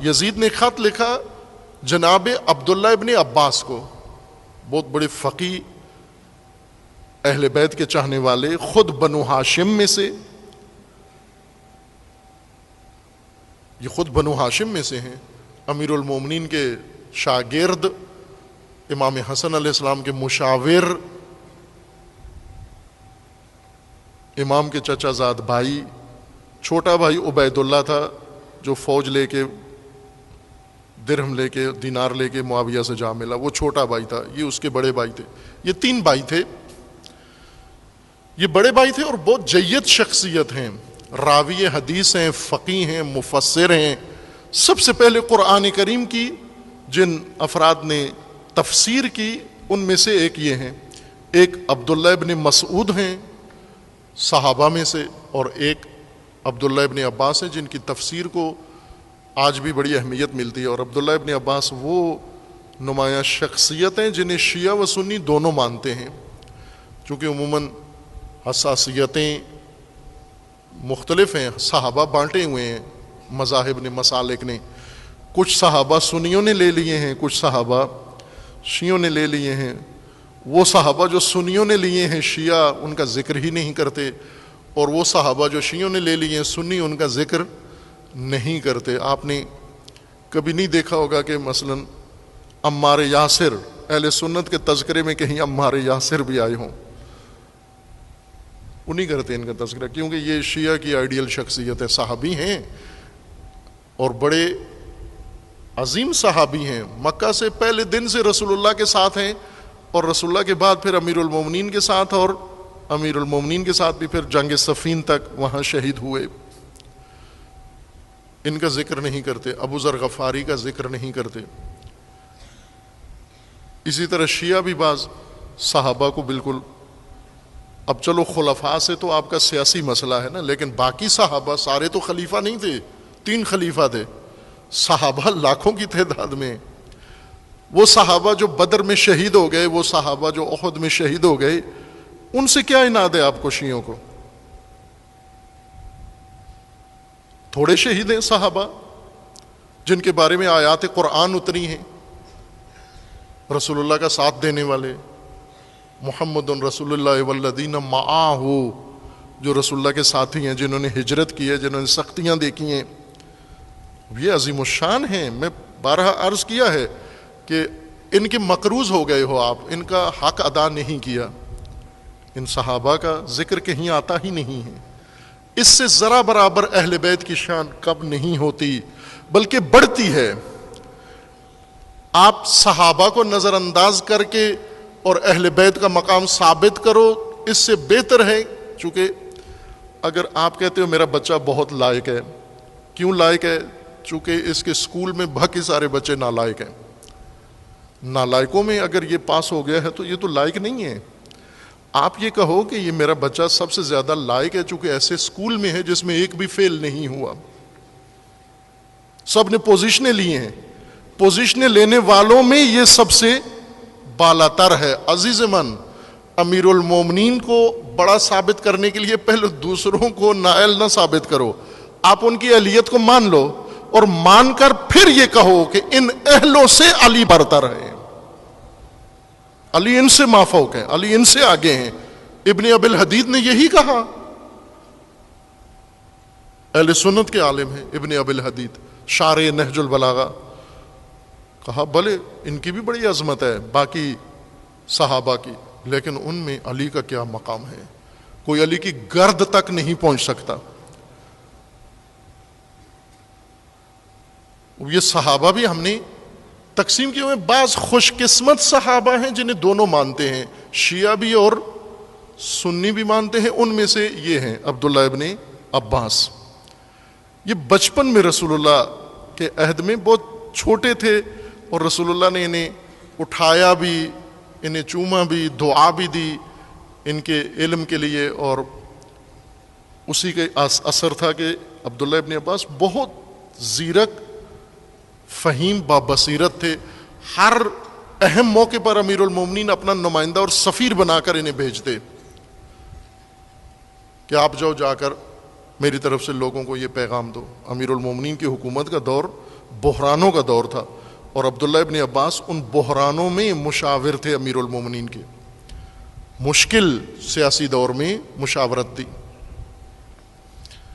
یزید نے خط لکھا جناب عبداللہ ابن عباس کو، بہت بڑے فقی، اہل بیت کے چاہنے والے، خود بنو ہاشم میں سے، یہ خود بنو ہاشم میں سے ہیں، امیر المومنین کے شاگرد، امام حسن علیہ السلام کے مشاور، امام کے چچا زاد بھائی، چھوٹا بھائی عبید اللہ تھا جو فوج لے کے، درہم لے کے، دینار لے کے معاویہ سے جا ملا، وہ چھوٹا بھائی تھا، یہ اس کے بڑے بھائی تھے، یہ 3 بھائی تھے، یہ بڑے بھائی تھے اور بہت جید شخصیت ہیں، راوی حدیث ہیں، فقیہ ہیں، مفسر ہیں۔ سب سے پہلے قرآن کریم کی جن افراد نے تفسیر کی ان میں سے ایک یہ ہیں، ایک عبداللہ ابن مسعود ہیں صحابہ میں سے، اور ایک عبداللہ ابن عباس ہیں جن کی تفسیر کو آج بھی بڑی اہمیت ملتی ہے۔ اور عبداللہ ابن عباس وہ نمایاں شخصیت ہیں جنہیں شیعہ و سنی دونوں مانتے ہیں، چونکہ عموماً حساسیتیں مختلف ہیں، صحابہ بانٹے ہوئے ہیں مذاہب نے، مسالک نے، کچھ صحابہ سنیوں نے لے لیے ہیں، کچھ صحابہ شیعوں نے لے لیے ہیں۔ وہ صحابہ جو سنیوں نے لیے ہیں شیعہ ان کا ذکر ہی نہیں کرتے، اور وہ صحابہ جو شیعوں نے لے لیے ہیں سنی ان کا ذکر نہیں کرتے۔ آپ نے کبھی نہیں دیکھا ہوگا کہ مثلا عمار یاسر، اہل سنت کے تذکرے میں کہیں عمار یاسر بھی آئے ہوں، وہ نہیں کرتے ان کا تذکرہ، کیونکہ یہ شیعہ کی آئیڈیل شخصیت ہے، صحابی ہیں اور بڑے عظیم صحابی ہیں، مکہ سے پہلے دن سے رسول اللہ کے ساتھ ہیں، اور رسول اللہ کے بعد پھر امیر المومنین کے ساتھ، اور امیر المومنین کے ساتھ بھی پھر جنگ صفین تک وہاں شہید ہوئے۔ ان کا ذکر نہیں کرتے، ابو ذر غفاری کا ذکر نہیں کرتے۔ اسی طرح شیعہ بھی بعض صحابہ کو بالکل، اب چلو خلفاء سے تو آپ کا سیاسی مسئلہ ہے نا، لیکن باقی صحابہ سارے تو خلیفہ نہیں تھے، 3 خلیفہ تھے، صحابہ لاکھوں کی تعداد میں۔ وہ صحابہ جو بدر میں شہید ہو گئے، وہ صحابہ جو احد میں شہید ہو گئے، ان سے کیا عناد ہے آپ کو شیعوں کو؟ تھوڑے شہید ہیں صحابہ جن کے بارے میں آیات قرآن اتری ہیں، رسول اللہ کا ساتھ دینے والے، محمد رسول اللہ والذین معاہ، جو رسول اللہ کے ساتھی ہیں، جنہوں نے ہجرت کی ہے، جنہوں نے سختیاں دیکھی ہیں، یہ عظیم الشان ہیں۔ میں بارہا عرض کیا ہے کہ ان کے مقروض ہو گئے ہو آپ، ان کا حق ادا نہیں کیا، ان صحابہ کا ذکر کہیں آتا ہی نہیں ہے۔ اس سے ذرا برابر اہل بیت کی شان کب نہیں ہوتی بلکہ بڑھتی ہے۔ آپ صحابہ کو نظر انداز کر کے اور اہل بیت کا مقام ثابت کرو، اس سے بہتر ہے، چونکہ اگر آپ کہتے ہو میرا بچہ بہت لائق ہے، کیوں لائق ہے؟ چونکہ اس کے سکول میں باقی سارے بچے نالائق ہیں، نالائقوں میں اگر یہ پاس ہو گیا ہے تو یہ تو لائق نہیں ہے۔ آپ یہ کہو کہ یہ میرا بچہ سب سے زیادہ لائق ہے چونکہ ایسے سکول میں ہے جس میں ایک بھی فیل نہیں ہوا، سب نے پوزیشنیں لی ہیں، پوزیشنیں لینے والوں میں یہ سب سے بالا تر ہے۔ عزیز من، امیر المومنین کو بڑا ثابت کرنے کے لیے پہلے دوسروں کو نائل نہ ثابت کرو، آپ ان کی اہلیت کو مان لو، اور مان کر پھر یہ کہو کہ ان اہلوں سے علی برتر ہے، علی ان سے مافوق ہیں، علی ان سے آگے ہیں۔ ابن ابی الحدید نے یہی کہا، اہل سنت کے عالم ہیں ابن ابی الحدید، شارح نہج البلاغہ، کہا بھلے ان کی بھی بڑی عظمت ہے باقی صحابہ کی، لیکن ان میں علی کا کیا مقام ہے، کوئی علی کی گرد تک نہیں پہنچ سکتا۔ یہ صحابہ بھی ہم نے تقسیم کیے ہوئے، بعض خوش قسمت صحابہ ہیں جنہیں دونوں مانتے ہیں، شیعہ بھی اور سنی بھی مانتے ہیں، ان میں سے یہ ہیں عبداللہ ابن عباس۔ یہ بچپن میں رسول اللہ کے عہد میں بہت چھوٹے تھے، اور رسول اللہ نے انہیں اٹھایا بھی، انہیں چوما بھی، دعا بھی دی ان کے علم کے لیے، اور اسی کے اثر تھا کہ عبداللہ ابن عباس بہت زیرک، فہیم، بابصیرت تھے۔ ہر اہم موقع پر امیر المومنین اپنا نمائندہ اور سفیر بنا کر انہیں بھیجتے کہ آپ جا کر میری طرف سے لوگوں کو یہ پیغام دو۔ امیر المومنین کی حکومت کا دور بحرانوں کا دور تھا، اور عبداللہ ابن عباس ان بحرانوں میں مشاور تھے امیر المومنین کے، مشکل سیاسی دور میں مشاورت دی۔